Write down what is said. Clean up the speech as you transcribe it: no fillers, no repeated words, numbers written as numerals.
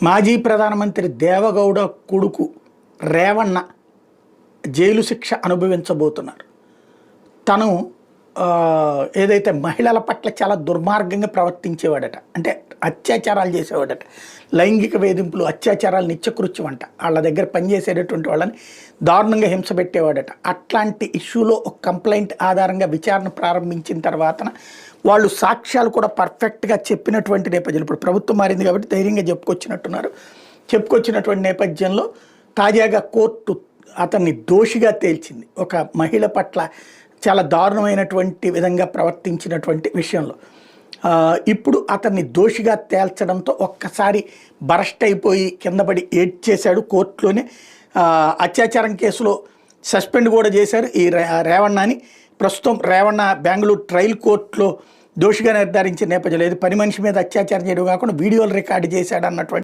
మాజీ ప్రధానమంత్రి దేవగౌడ కొడుకు రేవణ్ణ జైలు శిక్ష అనుభవించబోతున్నారు. తను ఏదైతే మహిళల పట్ల చాలా దుర్మార్గంగా ప్రవర్తించేవాడట, అంటే అత్యాచారాలు చేసేవాడట, లైంగిక వేధింపులు, అత్యాచారాలు నిత్యకృత్యం అంట, వాళ్ళ దగ్గర పనిచేసేటటువంటి వాళ్ళని దారుణంగా హింస పెట్టేవాడట. అట్లాంటి ఇష్యూలో ఒక కంప్లైంట్ ఆధారంగా విచారణ ప్రారంభించిన తర్వాత వాళ్ళు సాక్ష్యాలు కూడా పర్ఫెక్ట్గా చెప్పినటువంటి నేపథ్యంలో, ఇప్పుడు ప్రభుత్వం మారింది కాబట్టి ధైర్యంగా చెప్పుకొచ్చినటువంటి నేపథ్యంలో తాజాగా కోర్టు అతన్ని దోషిగా తేల్చింది. ఒక మహిళ పట్ల చాలా దారుణమైనటువంటి విధంగా ప్రవర్తించినటువంటి విషయంలో ఇప్పుడు అతన్ని దోషిగా తేల్చడంతో ఒక్కసారి బరస్ట్ అయిపోయి కిందపడి ఏడ్చేశాడు. కోర్టులోనే అత్యాచారం కేసులో సస్పెండ్ కూడా చేశారు ఈ రేవణ్ణని. ప్రస్తుతం రేవణ్ణ బెంగళూరు ట్రయల్ కోర్టులో దోషిగా నిర్ధారించిన నేపథ్యంలో ఇది పని మనిషి మీద అత్యాచారం చేయడం కాకుండా వీడియోలు రికార్డు చేశాడు అన్నటువంటి